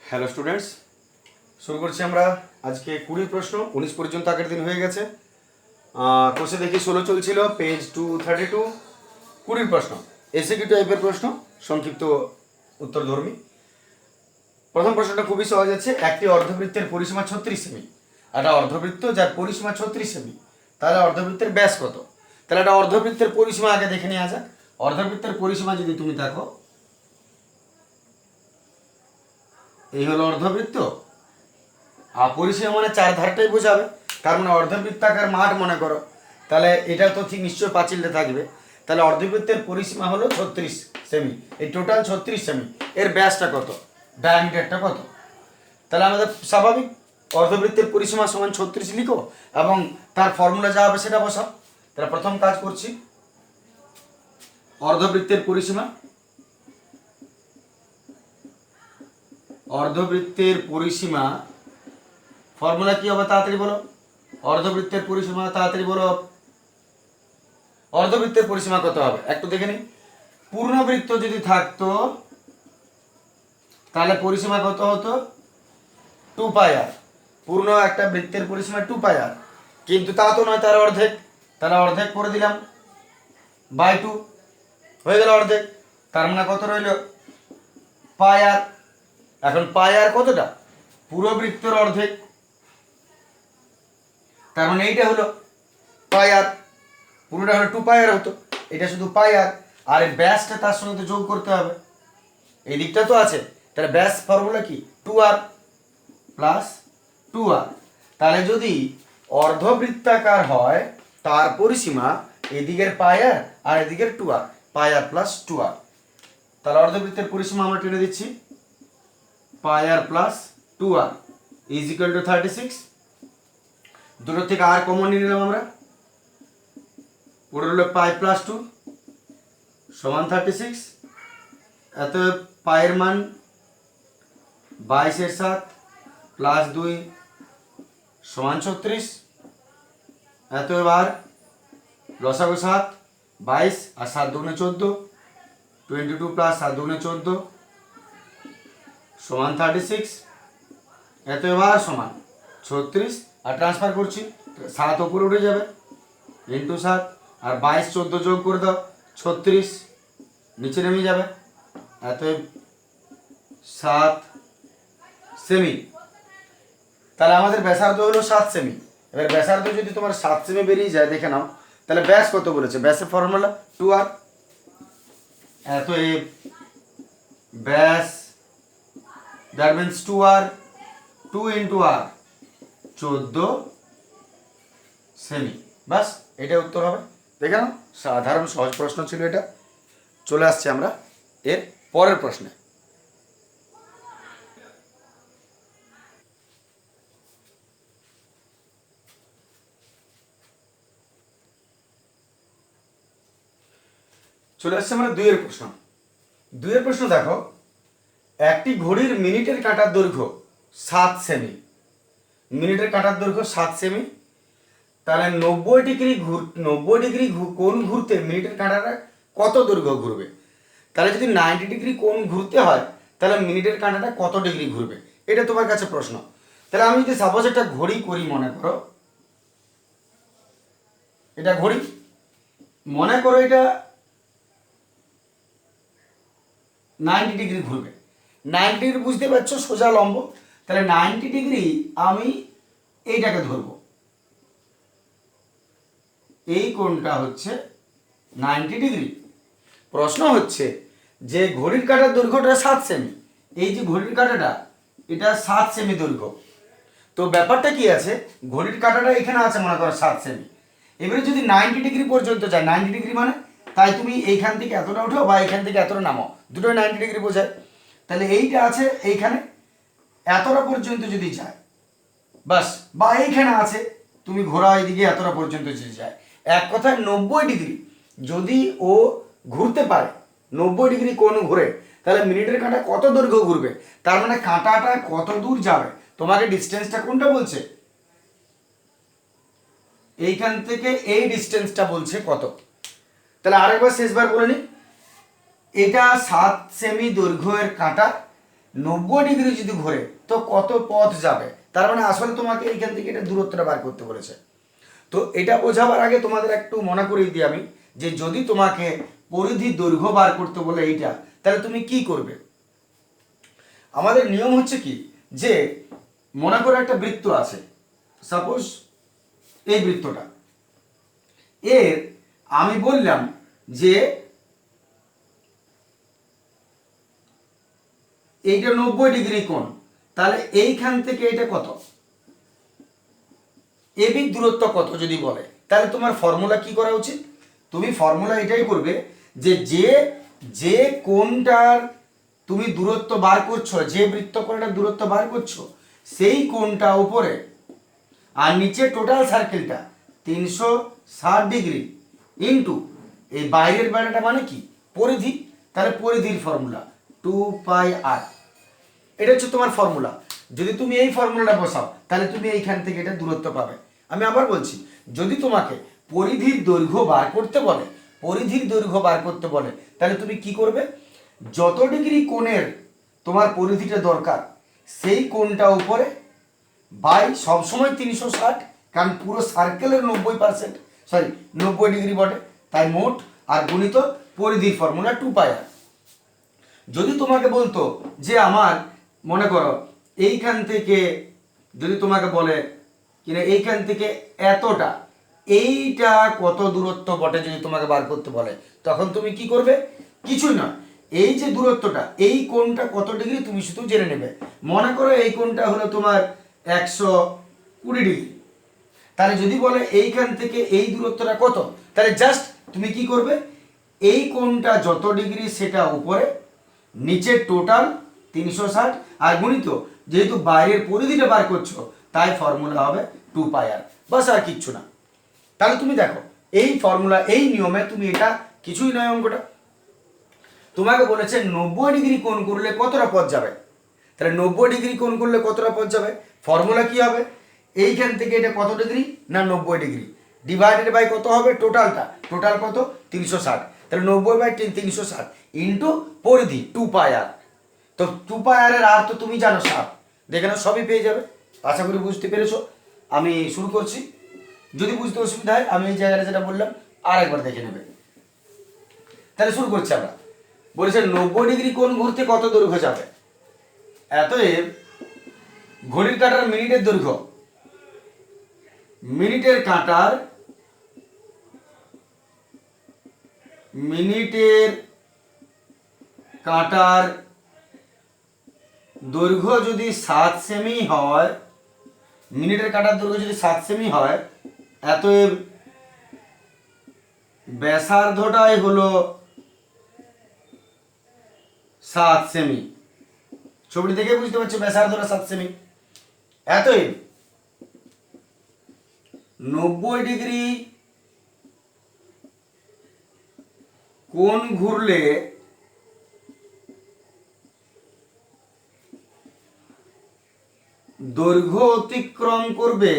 Hello students, শুরু করছি আমরা আজকে 20 প্রশ্ন। 19 পর্যন্ত আগের দিন হয়ে গেছে। কোর্সে দেখি 16 চলছিল, পেজ 232। 20 প্রশ্ন, এসএকিউ টাইপের প্রশ্ন, সংক্ষিপ্ত উত্তরধর্মী। প্রথম প্রশ্নটা খুবই সহজ আছে। একটি অর্ধবৃত্তের পরিসীমা 36 সেমি। একটা অর্ধবৃত্ত যার পরিসীমা 36 সেমি, তাহলে অর্ধবৃত্তের ব্যাস কত? তাহলে একটা অর্ধবৃত্তের পরিসীমা আগে দেখে নেওয়া যাক। অর্ধবৃত্তের পরিসীমা যদি তুমি দেখো, এই হলো অর্ধবৃত্ত, আর পরিসীমা মানে চার ধারটাই বোঝাবে। তার মানে অর্ধবৃত্তাকার মাঠ মনে করো, তাহলে এটা তো ঠিক নিশ্চয় পাঁচিলে থাকবে। তাহলে অর্ধবৃত্তের পরিসীমা হলো 36 সেমি। এই টোটাল 36 সেমি, এর ব্যাসটা কত, ডায়ামিটারটা কত? তাহলে আমাদের স্বাভাবিক অর্ধবৃত্তের পরিসীমা সমান 36 লিখো এবং তার ফর্মুলা যা হবে সেটা বসাও। তাহলে প্রথম কাজ করছি, অর্ধবৃত্তের পরিসীমা, অর্ধবৃত্তের পরিসীমা ফর্মুলা কি হবে তাড়াতাড়ি বলো। অর্ধবৃত্তের পরিসীমা তাড়াতাড়ি বলো। অর্ধবৃত্তের পরিসীমা কত হবে একটু দেখে নিই। পূর্ণবৃত্ত যদি থাকতো তাহলে পরিসীমা কত হতো? 2 পাই আর। পূর্ণ একটা বৃত্তের পরিসীমা 2 পাই আর, কিন্তু তা তো নয়, তার অর্ধেক। তাহলে অর্ধেক করে দিলাম বাই 2, হয়ে গেল অর্ধেক। তার মানে কত রইল? পাই আর। এখন পাই আর কতটা? পুরো বৃত্তের অর্ধেক। তার মানে এইটা হলো পাই আর, পুরোটা হলো 2 পাই আর হতো, এটা শুধু পাই আর। আর এই ব্যাসটা তার সঙ্গে তো যোগ করতে হবে, এই দিকটা তো আছে। তাহলে ব্যাস ফর্মুলা কি? 2r plus 2r। তাহলে যদি অর্ধবৃত্তাকার হয় তার পরিসীমা এদিকের পাই আর এদিকের 2r, পাই আর প্লাস 2r। তাহলে অর্ধবৃত্তের পরিসীমা আমরা টেনে দিচ্ছি, পাই আর plus 2r is equal to 36। দুটো থেকে আর কমন নিয়ে নিলাম আমরা, পড়ে হলো পাই প্লাস 2 সমান 36। এত পায়ের মান 22/7 প্লাস 2 সমান 36। এত এবার লসাগু 7, 22 আর 7 দুগুণে 14, 22 প্লাস 7 দুগুণে 14 সমান 36। এত এবার সমান 36, আর ট্রান্সফার করছি, 7 উপরে উঠে যাবে ইন্টু 7, আর 22 14 যোগ করে দাও 36 নিচে নেমে যাবে। এত 7 সেমি। তাহলে আমাদের ব্যাসার্ধ হলো 7 সেমি। এবার ব্যাসার্ধ যদি তোমার 7 সেমি বেরিয়ে যায় দেখে নাও, তাহলে ব্যাস কত বলেছে? ব্যাসের ফর্মুলা 2r। এত এ ব্যাস, that means 2r, 2 into r 14 সেমি। বাস, এটা উত্তর হবে। দেখে নাও, সাধারণ সহজ প্রশ্ন ছিল এটা। চলে আসছে আমরা এর পরের প্রশ্নে। চলে আসছে আমরা 2 এর প্রশ্ন। 2 এর প্রশ্ন দেখো, একটি ঘড়ির মিনিটের কাঁটার দৈর্ঘ্য 7 সেমি। মিনিটের কাঁটার দৈর্ঘ্য 7 সেমি। তাহলে 90 ডিগ্রি কোণ ঘুরতে মিনিটের কাঁটাটা কত দৈর্ঘ্য ঘুরবে? তাহলে যদি 90 ডিগ্রি কোণ ঘুরতে হয় তাহলে মিনিটের কাঁটাটা কত ডিগ্রি ঘুরবে, এটা তোমার কাছে প্রশ্ন। তাহলে আমি যদি সাপোজ একটা ঘড়ি করি, মনে করো এটা ঘড়ি, মনে করো এটা 90 ডিগ্রি ঘুরবে। 90 ডিগ্রি বুঝতে পারছো, সোজা লম্ব। তাহলে 90 ডিগ্রি আমি এইটাকে ধরবো, এই কোণটা হচ্ছে 90 ডিগ্রি। প্রশ্ন হচ্ছে যে ঘড়ির কাঁটার দৈর্ঘ্যটা 7 সেমি, এই যে ঘড়ির কাঁটাটা এটা 7 সেমি দৈর্ঘ্য। তো ব্যাপারটা কি আছে, ঘড়ির কাঁটাটা এখানে আছে মনে করো 7 সেমি। এবারে যদি 90 ডিগ্রি পর্যন্ত যায়, 90 ডিগ্রি মানে তাই তুমি এইখান থেকে এতটা উঠো বা এইখান থেকে এতটা নামো, দুটোই 90 ডিগ্রি বোঝায়। তাহলে এইটা আছে এইখানে, এতটা পর্যন্ত যদি যায় বাস, বা এইখানে আছে তুমি ঘোরা এইদিকে এতটা পর্যন্ত যদি যায়, এক কথায় 90 ডিগ্রি যদি ও ঘুরতে পারে, 90 ডিগ্রি কোণ ঘুরে, তাহলে মিনিটের কাঁটা কত দৈর্ঘ্য ঘুরবে? তার মানে কাঁটাটা কত দূর যাবে, তোমাকে ডিস্টেন্সটা কোনটা বলছে, এইখান থেকে এই ডিস্টেন্সটা বলছে কত। তাহলে আরেকবার শেষবার বলে নি, এটা 7 সেমি দৈর্ঘ্যের কাঁটা, 90 ডিগ্রি যদি ঘোরে তো কত পথ যাবে, তার মানে আসলে তোমাকে এইখান থেকে এটা দূরত্বটা বার করতে বলেছে। তো এটা বোঝাবার আগে তোমাদের একটু মনে করিয়ে দিই আমি, যে যদি তোমাকে পরিধির দৈর্ঘ্য বার করতে বলে এইটা, তাহলে তুমি কি করবে। আমাদের নিয়ম হচ্ছে কি, যে মনে করো একটা বৃত্ত আছে, সাপোজ এই বৃত্তটা, এর আমি বললাম যে এইটা 90 ডিগ্রি কোণ, তাহলে এইখান থেকে এটা কত, এবি দূরত্ব কত যদি বলে, তাহলে তোমার ফর্মুলা কি করা উচিত, তুমি ফর্মুলা এটাই করবে যে যে কোণটার তুমি দূরত্ব বার করছো, যে বৃত্তকোণটার দূরত্ব বার করছো, সেই কোণটা উপরে আর নিচে টোটাল সার্কেলটা 360 ডিগ্রি ইন্টু এই বাইরের বেড়াটা মানে কি পরিধি, তাহলে পরিধির ফর্মুলা 2πr, এটা হচ্ছে তোমার ফর্মুলা। যদি তুমি এই ফর্মুলাটা বসাও তাহলে তুমি এইখান থেকে এটা দূরত্ব পাবে। আমি আবার বলছি, যদি তোমাকে পরিধির দৈর্ঘ্য বার করতে বলে, পরিধির দৈর্ঘ্য বার করতে বলে, তাহলে তুমি কি করবে, যত ডিগ্রি কোণের তোমার পরিধিটা দরকার সেই কোণটা উপরে বাই সবসময় 360, কারণ পুরো সার্কেলের 90%, সরি 90 ডিগ্রি বটে, তাই মোট, আর গুণিত পরিধির ফর্মুলা 2πr। যদি তোমাকে বলতো যে আমার মনে করো এইখান থেকে, যদি তোমাকে বলে কিনা এইখান থেকে এতটা, এইটা কত দূরত্ব বটে যদি তোমাকে বার করতে বলে, তখন তুমি কি করবে, কিছুই না, এই যে দূরত্বটা, এই কোণটা কত ডিগ্রি তুমি শুধু জেনে নেবে। মনে করো এই কোণটা হলো তোমার 120 ডিগ্রি, তাহলে যদি বলে এইখান থেকে এই দূরত্বটা কত, তাহলে জাস্ট তুমি কি করবে, এই কোণটা যত ডিগ্রি সেটা উপরে, নিচে টোটাল 360 আর গুণিত যেহেতু বাইরের পরিধিটা বার করছো তাই ফর্মুলা হবে 2πr, বাস আর কিচ্ছু না। তাহলে তুমি দেখো এই ফর্মুলা, এই নিয়মে তুমি এটা কিছুই নয় অঙ্কটা, তোমাকে বলেছে 90 ডিগ্রি কোণ করলে কতটা পথ যাবে, তাহলে 90 ডিগ্রি কোণ করলে কতটা পথ যাবে, ফর্মুলা কি হবে, এইখান থেকে এটা কত ডিগ্রি না 90 ডিগ্রি ডিভাইডেড বাই কত হবে টোটালটা, টোটাল কত 360, তাহলে 90/360 ইন্টু পরিধি 2πr। তো 2πr এর আর তো তুমি জানো 7, দেখে নাও সবই পেয়ে যাবে। আশা করি বুঝতে পেরেছো। আমি শুরু করছি, যদি বুঝতে অসুবিধা হয় আমি এই জায়গাটা যেটা বললাম আর একবার দেখে নেবে। তাহলে শুরু করছি আমরা, বলেছে 90 ডিগ্রি কোণ ঘুরতে কত দৈর্ঘ্য যাবে, অতএব ঘড়ির কাঁটার মিনিটের দৈর্ঘ্য, মিনিটের কাঁটার দৈর্ঘ্য যদি 7 সেমি হয়, মিনিটের কাঁটার দৈর্ঘ্য যদি 7 সেমি হয়, অতএব ব্যাসার্ধটাই হলো 7 সেমি। ছবিটি দেখে বুঝতে পারছো ব্যাসার্ধটা 7 সেমি। অতএব 90 ডিগ্রি কোণ ঘুরলে দৈর্ঘ্য অতিক্রম করবে,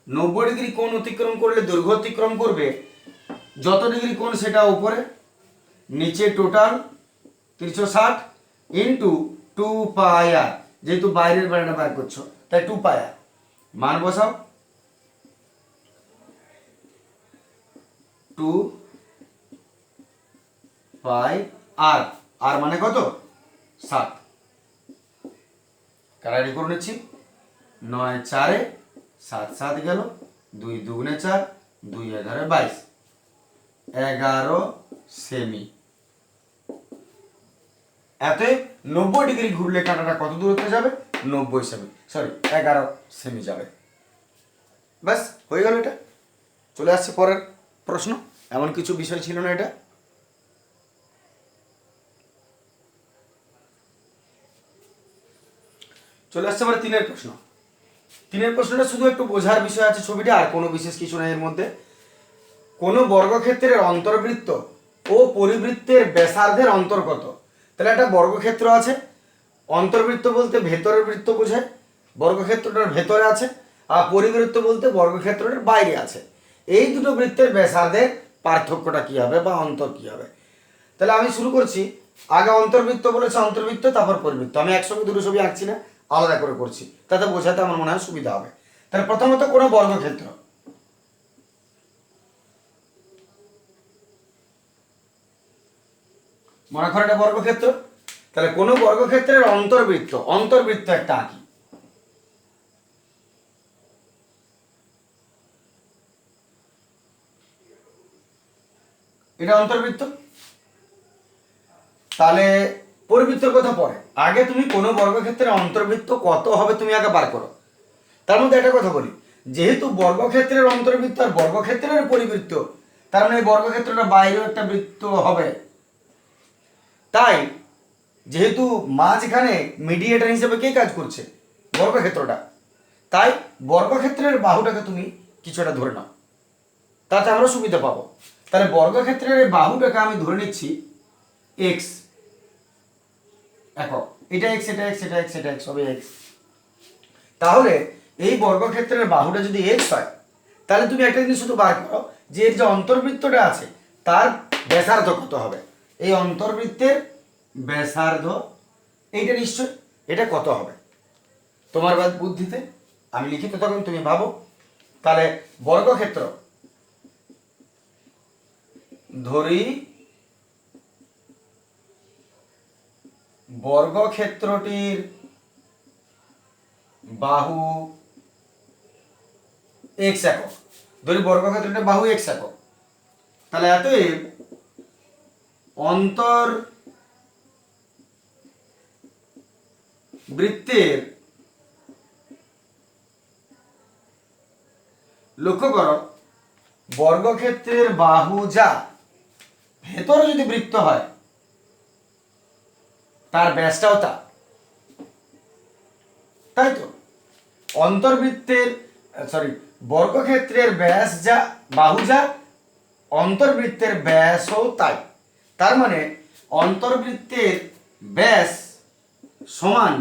90 ডিগ্রি কোণ অতিক্রম করলে দৈর্ঘ্য অতিক্রম করবে যত ডিগ্রি কোণ সেটা উপরে, নিচে টোটাল 360 ইন্টু 2πr, যেহেতু বাইরের বেড়াটা বার করছো তাই 2πr, মান বসাও 2πr, আর মানে কত 7, কারারি করে নিচ্ছি, 9 4 7 7 গেল, 2 2 4, 2 11 22, 11 সেমি। এতে 90 ডিগ্রি ঘুরলে কাঁটাটা কত দূরত্বে যাবে, 90 সেমি, সরি 11 সেমি যাবে। ব্যাস হয়ে গেল। এটা চলে আসছে পরের প্রশ্ন, এমন কিছু বিষয় ছিল না এটা। চলে আসছে আবার 3-এর প্রশ্ন। 3-এর প্রশ্নটা শুধু একটু বোঝার বিষয় আছে ছবিটা, আর কোনো বিশেষ কিছু নাই এর মধ্যে। কোন বর্গক্ষেত্রের অন্তর্বৃত্ত ও পরিবৃত্তের ব্যাসার্ধের অন্তর কত, তাহলে একটা বর্গক্ষেত্র আছে, অন্তর্বৃত্ত বলতে ভেতরের বৃত্ত বোঝায়, বর্গক্ষেত্রটার ভেতরে আছে, আর পরিবৃত্ত বলতে বর্গক্ষেত্রটার বাইরে আছে। এই দুটো বৃত্তের ব্যাসার্ধের পার্থক্যটা কি হবে বা অন্তর কি হবে। তাহলে আমি শুরু করছি, আগে অন্তর্বৃত্ত বলেছে, অন্তর্বৃত্ত তারপর পরিবৃত্ত। আমি একসঙ্গে দুটো ছবি আঁকছি না, আলাদা করে করছি, তাতে বোঝাতে আমার মনে হয় সুবিধা হবে। তাহলে প্রথমত কোনো বর্গক্ষেত্র, মনে করো এটা বর্গক্ষেত্র, তাহলে কোনো বর্গক্ষেত্রের অন্তর্বৃত্ত, অন্তর্বৃত্ত একটা আঁকি। এটা অন্তর্বৃত্ত। তাহলে পরিবৃত্তের কথা পরে, আগে তুমি কোনো বর্গক্ষেত্রের অন্তর্বৃত্ত কত হবে তুমি আগে বার করো। তার মধ্যে একটা কথা বলি, যেহেতু বর্গক্ষেত্রের অন্তর্বৃত্ত আর বর্গক্ষেত্রের পরিবৃত্ত, তার মানে এই বর্গক্ষেত্রটা বাইরেও একটা বৃত্ত হবে। তাই যেহেতু মাঝখানে মিডিয়েটর হিসেবে কে কাজ করছে, বর্গক্ষেত্রটা, তাই বর্গক্ষেত্রের বাহুটাকে তুমি কিছুটা ধরে নাও, তাতে আমরা সুবিধা পাবো। তাহলে বর্গক্ষেত্রের বাহুটাকে আমি ধরে নিচ্ছি এক্স একক, এটা এক্স, এটা এক্স, এটা এক্স, এটা এক্স, সবই এক্স। তাহলে এই বর্গক্ষেত্রের বাহুটা যদি এক্স হয়, তাহলে তুমি একটা জিনিস শুধু বার করো যে এর যে অন্তর্বৃত্তটা আছে তার ব্যাসার্ধ কত হবে। এই অন্তর্বৃত্তের ব্যাসার্ধ এইটা নিশ্চয়, এটা কত হবে তোমার বুদ্ধিতে, আমি লিখিত তখন তুমি ভাবো। তাহলে বর্গক্ষেত্র ধরি, বর্গক্ষেত্রটির বাহু এক্স একক, ধরি বর্গক্ষেত্রটির বাহু এক্স একক। তাহলে অতএব অন্তর্বৃত্তের, লক্ষ্য করো বর্গক্ষেত্রের বাহু যা, ভেতরে যদি বৃত্ত হয় তার ব্যাসটাও তা, তাই তো? অন্তর্বৃত্তের বর্গক্ষেত্রের ব্যাস যা, বাহু যা, অন্তর্বৃত্তের ব্যাসও তাই। তার মানে অন্তর্বৃত্তের ব্যাস সমান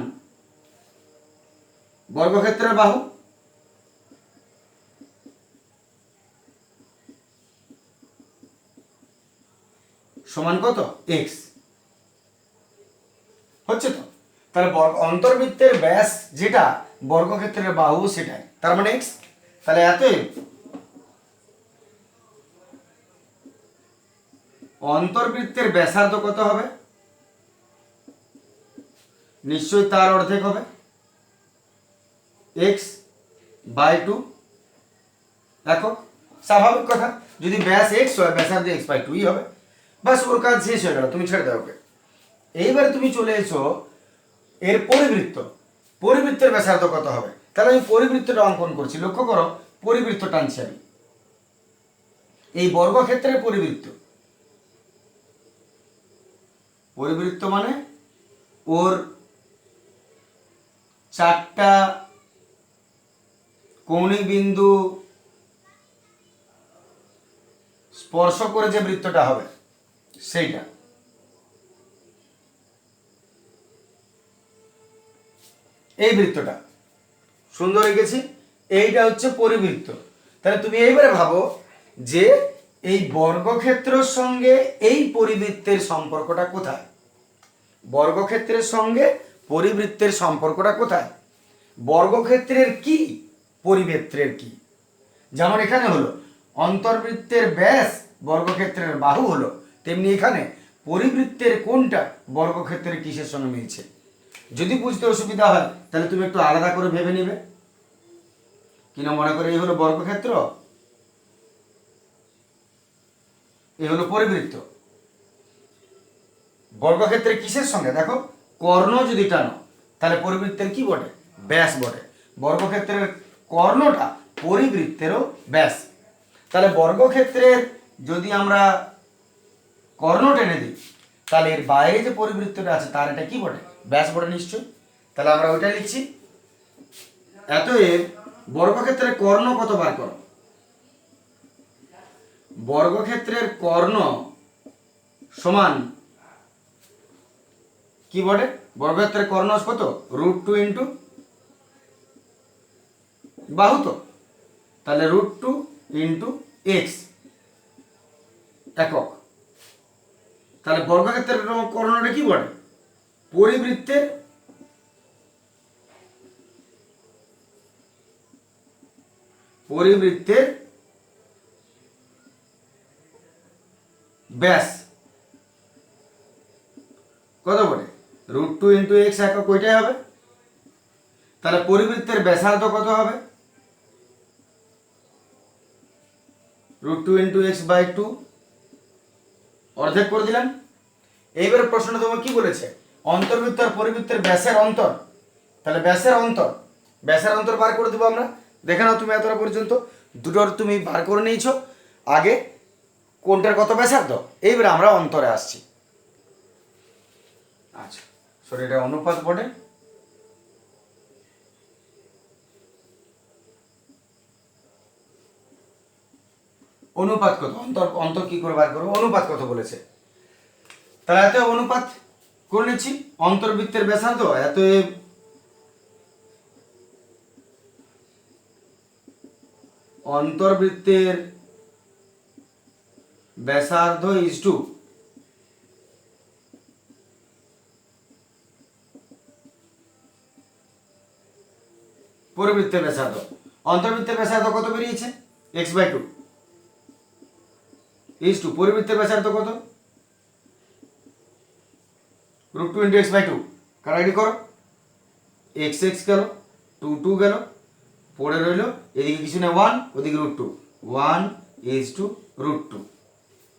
বর্গক্ষেত্রের বাহু, সমান কত? এক্স হচ্ছে তো। তাহলে অন্তর্বৃত্তের ব্যাস যেটা, বর্গক্ষেত্রের বাহু সেটাই, তার মানে এক্স। তাহলে অতএব অন্তর্বৃত্তের ব্যাসার্ধ কত হবে? নিশ্চয়ই তার অর্ধেক হবে, এক্স বাই 2 একক। স্বাভাবিক কথা, যদি ব্যাস এক্স হয় ব্যাসার্ধ এক্স বাই 2ই হবে। বাস ওর কাজ শেষ হয়ে গেল, তুমি ছেড়ে দাও ওকে। এইবারে তুমি চলে এসো এর পরিবৃত্ত, পরিবৃত্তের ব্যাসার্ধ কত হবে। তাহলে আমি পরিবৃত্তটা অঙ্কন করছি, লক্ষ্য করো পরিবৃত্ত টানছি আমি, এই বর্গক্ষেত্রের পরিবৃত্ত, পরিবৃত্ত মানে ওর চারটা কৌণিক বিন্দু স্পর্শ করে যে বৃত্তটা হবে সেইটা। এই বৃত্তটা সুন্দর এঁকেছি, এইটা হচ্ছে পরিবৃত্ত। তাহলে তুমি এইবারে ভাবো যে এই বর্গক্ষেত্রের সঙ্গে এই পরিবৃত্তের সম্পর্কটা কোথায়, বর্গক্ষেত্রের সঙ্গে পরিবৃত্তের সম্পর্কটা কোথায়, বর্গক্ষেত্রের কি পরিবৃত্তের কি। যেমন এখানে হলো অন্তর্বৃত্তের ব্যাস বর্গক্ষেত্রের বাহু হলো, তেমনি এখানে পরিবৃত্তের কোনটা বর্গক্ষেত্রের কিসের সঙ্গে মিলছে। যদি বুঝতে অসুবিধা হয় তাহলে তুমি একটু আলাদা করে ভেবে নিবে, কিনা মনে করে এই হলো বর্গক্ষেত্র, এই হলো পরিবৃত্ত। বর্গক্ষেত্রের কিসের সঙ্গে, দেখো কর্ণ যদি টানো তাহলে পরিবৃত্তের কি বটে, ব্যাস বটে। বর্গক্ষেত্রের কর্ণটা পরিবৃত্তেরও ব্যাস। তাহলে বর্গক্ষেত্রের যদি আমরা কর্ণ টেনে দিই তাহলে এর বাইরে যে পরিবৃত্তটা আছে তার এটা কি বটে, ব্যাস বটে নিশ্চয়ই। তাহলে আমরা ওইটা লিখছি। অতএব বর্গক্ষেত্রের কর্ণ কত বার করো, বর্গক্ষেত্রের কর্ণ সমান কি বটে, বর্গক্ষেত্রের কর্ণ কত, √2 ইন্টু বাহু, তো তাহলে √2 ইন্টু এক্স একক। তাহলে বর্গক্ষেত্রের কর্ণটা কি বলে? পরিবৃত্তের ব্যাস কত বলে? √2 × x একক ওইটাই হবে। তাহলে পরিবৃত্তের ব্যাসার্ধ কত হবে? √2 × x/2 অর্ধেক করে দিলাম। এইবার প্রশ্নটা তোমাকে কি বলেছে? অন্তর্বৃত্ত আর পরিবৃত্তের ব্যাসের অন্তর। তাহলে ব্যাসের অন্তর বার করে দেবো আমরা। দেখে নাও তুমি এতটা পর্যন্ত দুটোর তুমি বার করে নিয়েছো। আগে কোনটার কত ব্যাসার্ধ, এইবার আমরা অন্তরে আসছি। আচ্ছা সরি, এটা অনুপাত বটে। অনুপাত কত? অন্তর কি করে বার করবো? অনুপাত কত বলেছে? তাহলে এত অনুপাত করে নিচ্ছি। অন্তর্বৃত্তের ব্যাসার্ধ এত অন্তর্বৃত্তের ব্যাসার্ধ = পরিবৃত্তের ব্যাসার্ধ। অন্তর্বৃত্তের ব্যাসার্ধ কত বেরিয়েছে? x/2 = পরিবৃত্তের ব্যাসার্ধ কত? √2 × x/2। কাটাকাটি করো, x গেল, 2 গেল, পড়ে রইল এদিকে কিছু না 1, ওদিকে √2। 1 = √2।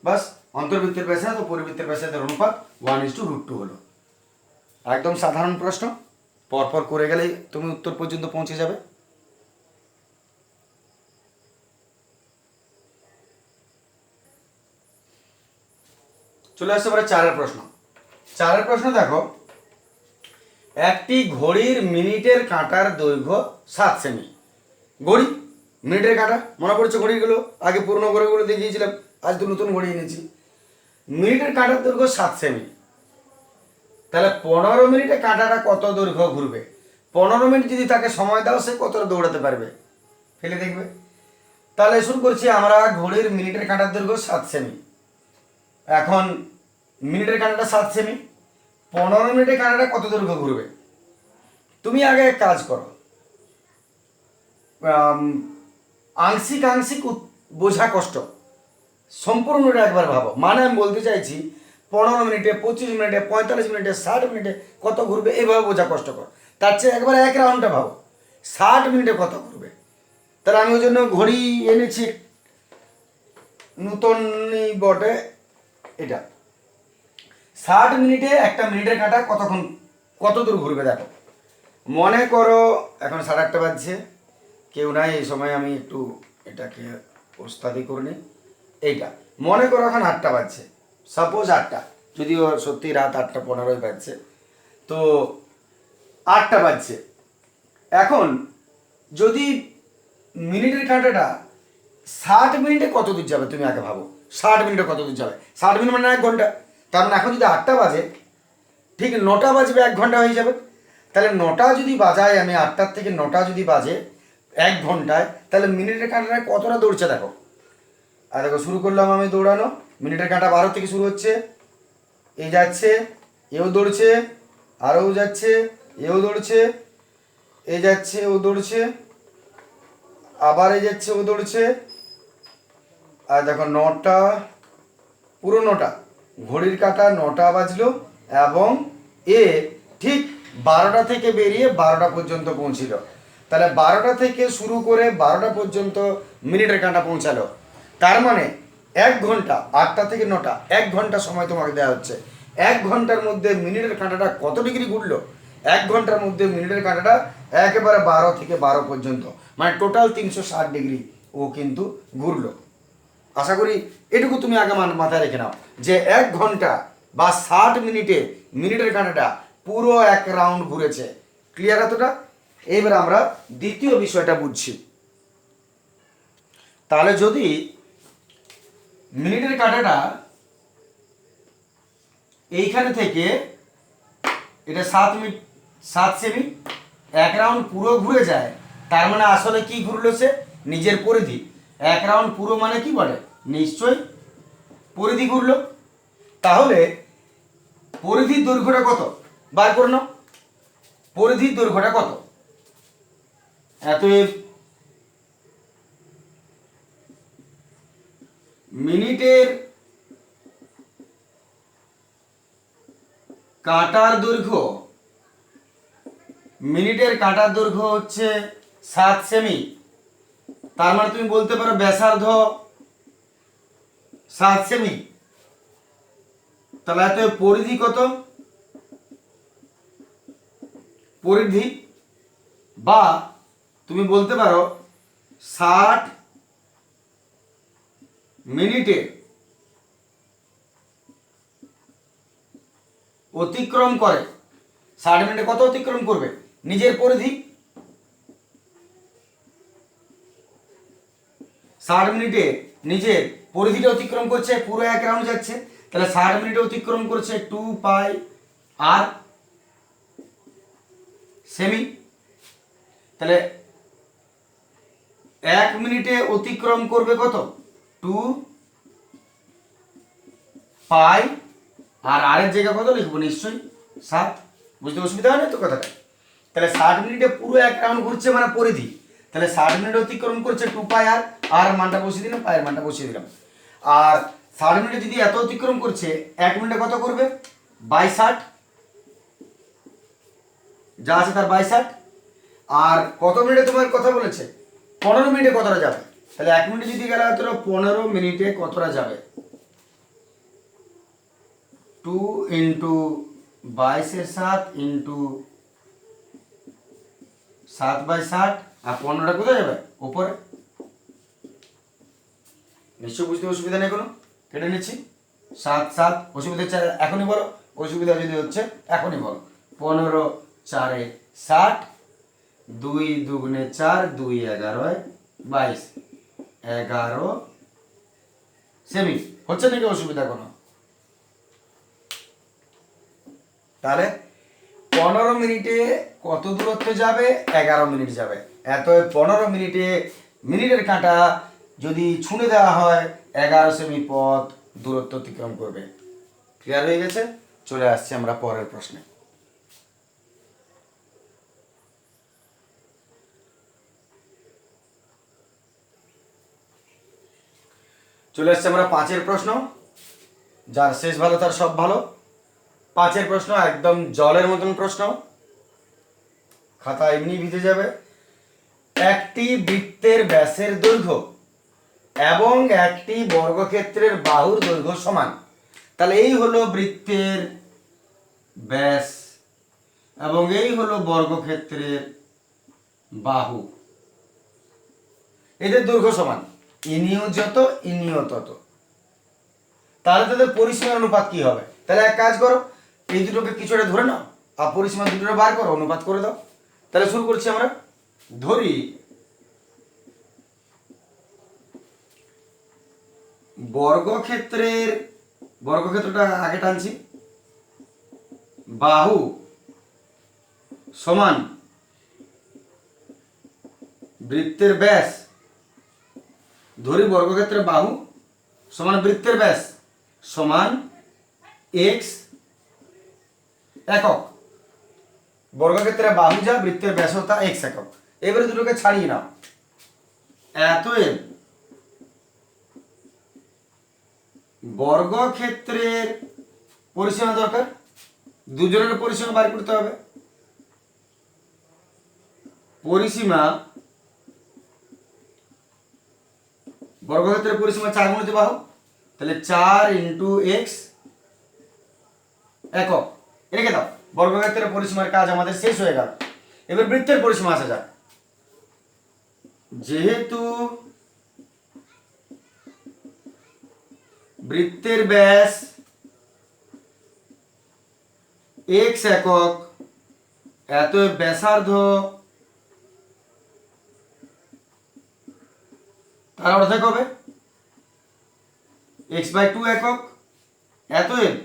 বাস, অন্তর্বৃত্তের ব্যাসার্ধ ও পরিবৃত্তের ব্যাসার্ধের অনুপাত 1 = √2 হলো। একদম সাধারণ প্রশ্ন, পরপর করে গেলেই তুমি উত্তর পর্যন্ত পৌঁছে যাবে। চলে আসছে এবারে 4 প্রশ্ন। 4 প্রশ্ন দেখো, একটি ঘড়ির মিনিটের কাঁটার দৈর্ঘ্য 7 সেমি। ঘড়ি মিনিটের কাঁটা মনে পড়ছে? ঘড়িগুলো আগে পুরনো ঘড়িগুলো দেখিয়েছিলাম, আজ তো নতুন ঘড়ি এনেছি। মিনিটের কাঁটার দৈর্ঘ্য 7 সেমি। তাহলে 15 মিনিটে কাঁটাটা কত দৈর্ঘ্য ঘুরবে? 15 মিনিট যদি তাকে সময় দাও, সে কতটা দৌড়াতে পারবে? ফেলে দেখবে। তাহলে শুরু করছি আমরা। ঘড়ির মিনিটের কাঁটার দৈর্ঘ্য 7 সেমি। এখন মিনিটের কাঁটাটা 7 সেমি, 15 মিনিটে কাঁটাটা কত দৈর্ঘ্য ঘুরবে? তুমি আগে কাজ করো, আংশিক বোঝা কষ্ট, সম্পূর্ণটা একবার ভাবো। মানে আমি বলতে চাইছি 15 মিনিটে, 25 মিনিটে, 45 মিনিটে, 60 মিনিটে কত ঘুরবে, এইভাবে বোঝা কষ্টকর। তার চেয়ে একবার এক রাউন্ডটা ভাবো, 60 মিনিটে কত ঘুরবে। তাহলে আমি ওই জন্য ঘড়ি এনেছি, নতুনই বটে এটা। 60 মিনিটে একটা মিনিটের কাঁটা কত দূর ঘুরবে দেখো। মনে করো এখন 8:30 বাজছে, কেউ নাই এই সময়, আমি একটু এটাকে ওস্তাদি করে নিই। এইটা মনে করো এখন 8টা বাজছে, সাপোজ 8টা, যদিও সত্যি রাত 8:15 বাজছে, তো 8টা বাজছে। এখন যদি মিনিটের কাঁটাটা 60 মিনিটে কত দূর যাবে তুমি আগে ভাবো। 60 মিনিটে কত দূর যাবে? 60 মিনিট মানে 1 ঘন্টা। তার মানে এখন যদি 8টা বাজে, ঠিক 9টা বাজবে, 1 ঘন্টা হয়ে যাবে। তাহলে 9টা যদি বাজায়, আমি 8টার থেকে 9টা যদি বাজে 1 ঘন্টায়, তাহলে মিনিটের কাঁটাটা কতটা দৌড়ছে দেখো। আর দেখো শুরু করলাম আমি দৌড়ানো। মিনিটের কাঁটা 12 থেকে শুরু হচ্ছে, এই যাচ্ছে, এও দৌড়ছে, আরও যাচ্ছে, এও দৌড়ছে, এ যাচ্ছে, ও দৌড়ছে, আবার এ যাচ্ছে, ও দৌড়ছে। আর দেখো 9টা, পুরো 9টা, ঘড়ির কাঁটা 9টা বাজলো, এবং এ ঠিক 12টা থেকে বেরিয়ে 12টা পর্যন্ত পৌঁছিল। তাহলে 12টা থেকে শুরু করে 12টা পর্যন্ত মিনিটের কাঁটা পৌঁছালো। তার মানে 1 ঘন্টা, 8টা থেকে 9টা, 1 ঘন্টা সময় তোমাকে দেওয়া হচ্ছে। 1 ঘন্টার মধ্যে মিনিটের কাঁটাটা কত ডিগ্রি ঘুরলো? 1 ঘন্টার মধ্যে মিনিটের কাঁটাটা একেবারে 12 থেকে 12 পর্যন্ত, মানে টোটাল 360 ডিগ্রি ও কিন্তু ঘুরলো। আশা করি এটুকু তুমি আগে মাথায় রেখে নাও যে 1 ঘন্টা বা 60 মিনিটে মিনিটের কাঁটাটা পুরো 1 রাউন্ড ঘুরেছে। ক্লিয়ার এতটা? এবার আমরা দ্বিতীয় বিষয়টা বুঝছি। তাহলে যদি মিনিটের কাঁটাটা এইখানে থেকে, এটা 7 সেমি, 1 রাউন্ড পুরো ঘুরে যায়, তার মানে আসলে কি ঘুরলো? সে নিজের পরিধি। 1 রাউন্ড পুরো মানে কি বলে? নিশ্চয়ই পরিধি ঘুরলো। তাহলে পরিধির দৈর্ঘ্যটা কত বার করে নাও। পরিধির দৈর্ঘ্যটা কত? অতএব মিনিটের কাঁটার দৈর্ঘ্য, মিনিটের কাঁটার দৈর্ঘ্য হচ্ছে 7 সেমি। তার মানে তুমি বলতে পারো ব্যাসার্ধ 7 সেমি। তাহলে এত পরিধি কত? পরিধি বা তুমি বলতে পারো 60 মিনিটে অতিক্রম করে। 60 মিনিটে কত অতিক্রম করবে? নিজের পরিধি 60 মিনিটে নিজের পরিধিটা অতিক্রম করছে, পুরো 1 রাউন্ড যাচ্ছে। তাহলে 60 মিনিটে অতিক্রম করছে 2 পাই আর সেমি। তাহলে 1 মিনিটে অতিক্রম করবে কত? 2 পাই আর আরের জায়গা কত লিখবো? নিশ্চয়ই 7। বুঝতে অসুবিধা হয় না তো কথাটা? তাহলে 60 মিনিটে পুরো 1 রাউন্ড ঘুরছে মানে পরিধি। তাহলে 60 মিনিট অতিক্রম করছে 2 পাই আর মানটা বসিয়ে দিলাম, পায়ের মানটা বসিয়ে দিলাম। আর 60 মিনিটে যদি এত অতিক্রম করছে, 1 মিনিটে কত করবে? 22/60, যা আছে তার 22/60। আর কত মিনিটে তোমার কথা বলেছে? 15 মিনিটে কতটা যাবে? তাহলে 1 মিনিটে যদি গেলে হতো 15 মিনিটে কতটা যাবে? 2 ইন্টু 22/7 ইন্টু 7/60 আর 15টা কোথায় যাবে? উপরে। নিশ্চয় বুঝতে অসুবিধা নেই কোনো? কেটে নিচ্ছি। 7 অসুবিধা হচ্ছে এখনই বলো, অসুবিধা যদি হচ্ছে এখনই বলো। 15 4 60, 2 2 4, 2 11 22, 11 সেমি। হচ্ছে নাকি অসুবিধা কোনো? তাহলে 15 মিনিটে কত দূরত্ব যাবে? 11 মিনিট যাবে। এত 15 মিনিটে মিনিটের কাঁটা যদি ছুঁড়ে দেওয়া হয় 11 সেমি পথ দূরত্ব অতিক্রম করবে। ক্লিয়ার হয়ে গেছে? চলে আসছি আমরা পরের প্রশ্নে। চলে আসছে আমরা 5-এর প্রশ্ন। যার শেষ ভালো তার সব ভালো। 5-এর প্রশ্ন একদম জলের মতন প্রশ্ন, খাতা এমনি ভিজে যাবে। একটি বৃত্তের ব্যাসের দৈর্ঘ্য এবং একটি বর্গক্ষেত্রের বাহুর দৈর্ঘ্য সমান। তাহলে এই হলো বৃত্তের ব্যাস এবং এই হলো বর্গক্ষেত্রের বাহু। এদের দৈর্ঘ্য সমান, ইনিও যত ইনিও তত। তাহলে তাদের পরিসীমার অনুপাত কি হবে? তাহলে এক কাজ করো, এই দুটোকে কিছুটা ধরে নাও আর পরিসীমা দুটোটা বার করো, অনুপাত করে দাও। তাহলে শুরু করছি আমরা। ধরি বর্গক্ষেত্রটা আগে টানছি, বাহু সমান বৃত্তের ব্যাস। ধরি বর্গক্ষেত্রের বাহু সমান বৃত্তের ব্যাস সমান x একক। বর্গক্ষেত্রের বাহু যা, বৃত্তের ব্যাসও তা, x একক। এবারে দুটোকে ছাড়িয়ে নাও। অতএব বর্গক্ষেত্রের পরিসীমা দরকার, দুজনের পরিসীমা বার করতে হবে। পরিসীমা, বর্গক্ষেত্রের পরিসীমা 4 গুণিত বাহু, তাহলে 4 ইন্টু এক্স একক। রেখে দাও। বর্গক্ষেত্রের পরিসীমার কাজ আমাদের শেষ হয়ে গেল। এবার বৃত্তের পরিসীমা আসা যাক। যেহেতু বৃত্তের ব্যাস x একক, এত ব্যাসার্ধ তার অর্ধেক হবে x/2 একক। এতএব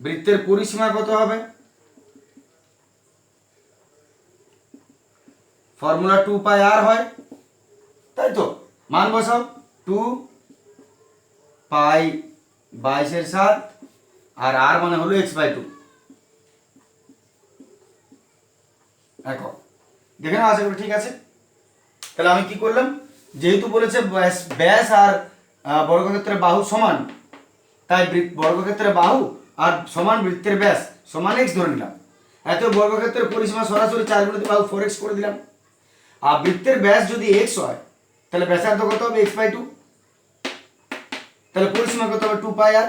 বৃত্তের পরিসীমা কত হবে? ফর্মুলা 2 পাই আর হয়, তাই তো? মান বসাও। 2 পাই 22/7 আর আর মানে হলো x/2 একক। দেখে নাও, আশা করি ঠিক আছে। তাহলে আমি কি করলাম, যেহেতু বলেছে ব্যাস আর বর্গক্ষেত্রের বাহু সমান, তাই বর্গক্ষেত্রের বাহু আর সমান বৃত্তের ব্যাস সমান x ধরে নিলাম। এত বর্গক্ষেত্রের পরিসীমা সরাসরি 4 গুণিত বাহু 4x করে দিলাম। আর বৃত্তের ব্যাস যদি x হয় তাহলে ব্যাসার্ধ কত হবে x/2, তাহলে পরিসীমা কত হবে 2πr।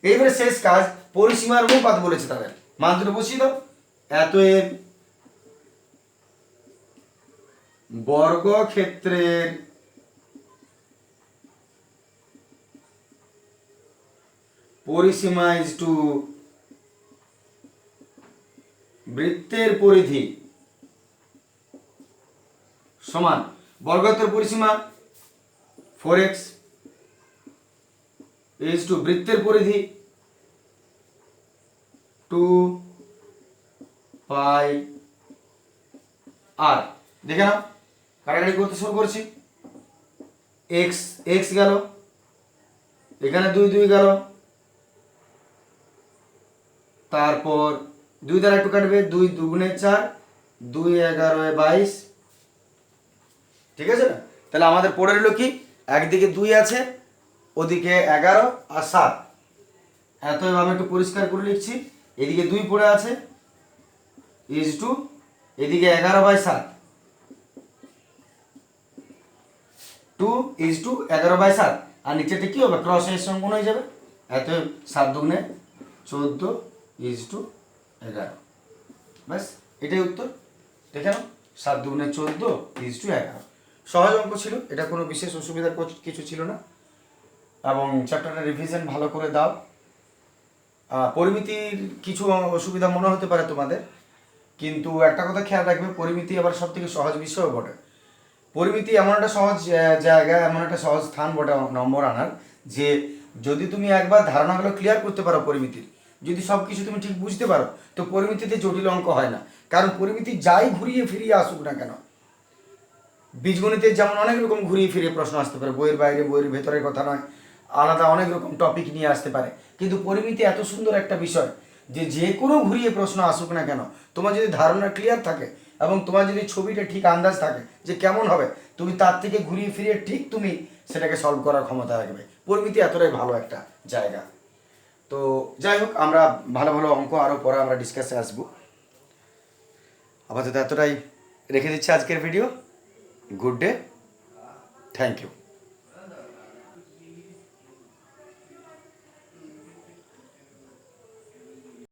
এইবারে শেষ কাজ, পরিসীমার অনুপাত বলেছে, তাদের মান দুটো বসিয়ে দাও। এত এর বর্গক্ষেত্রের পরিসীমা ইজ টু বৃত্তের পরিধি সমান বর্গক্ষেত্রের পরিসীমা 4x ইজ টু বৃত্তের পরিধি 2πr। দেখে নাও, কাটাকাটি করতে শুরু করছি। x x গেল, এখানে 2 2 গেল, তারপর 2 দ্বারা একটু কাটবে, 2 2 4, 2 11 22, ঠিক আছে না? তাহলে আমাদের পড়ে রইল কি, একদিকে 2 আছে, ওদিকে 11 আর 7। এত আমি একটু পরিষ্কার করে লিখছি, এদিকে 2 পড়ে আছে ইজ টু এদিকে 11/7, 2 ইজ টু 11/7, আর নিচেতে কি হবে, ক্রস এর সঙ্গে গুণ হয়ে যাবে। এত 7 দুগুণে 14 ইজ টু 11, ব্যাস এটাই উত্তর। দেখে নাও, 7 দুগুণে 14 ইজ টু 11। সহজ অঙ্ক ছিল, এটা কোনো বিশেষ অসুবিধার কিছু ছিল না, এবং চ্যাপ্টারটা রিভিশন ভালো করে দাও। পরিমিতির কিছু অসুবিধা মনে হতে পারে তোমাদের, কিন্তু একটা কথা খেয়াল রাখবে, পরিমিতি আবার সব থেকে সহজ বিষয়ও বটে। পরিমিতি এমন একটা সহজ জায়গা, এমন একটা সহজ স্থান বটে নম্বর আনার, যে যদি তুমি একবার ধারণাগুলো ক্লিয়ার করতে পারো পরিমিতির, যদি সব কিছু তুমি ঠিক বুঝতে পারো, তো পরিমিতিতে জটিল অঙ্ক হয় না। কারণ পরিমিতি যাই ঘুরিয়ে ফিরিয়ে আসুক না কেন, বীজগণিতের যেমন অনেক রকম ঘুরিয়ে ফিরিয়ে প্রশ্ন আসতে পারে, বইয়ের বাইরে বইয়ের ভেতরের কথা নয়, আলাদা অনেক রকম টপিক নিয়ে আসতে পারে, কিন্তু পরিমিতি এত সুন্দর একটা বিষয় যে যে কোনো ঘুরিয়ে প্রশ্ন আসুক না কেন, তোমার যদি ধারণা ক্লিয়ার থাকে এবং তোমার যদি ছবিটা ঠিক আন্দাজ থাকে যে কেমন হবে, তুমি তার থেকে ঘুরিয়ে ফিরিয়ে ঠিক তুমি সেটাকে সলভ করার ক্ষমতা রাখবে। পরিমিতি এতটাই ভালো একটা জায়গা। তো যাই হোক, আমরা ভালো ভালো অঙ্ক আরও পরে আমরা ডিসকাসে আসবো। আপাতত এতটাই রেখে দিচ্ছি আজকের video. Good day, thank you.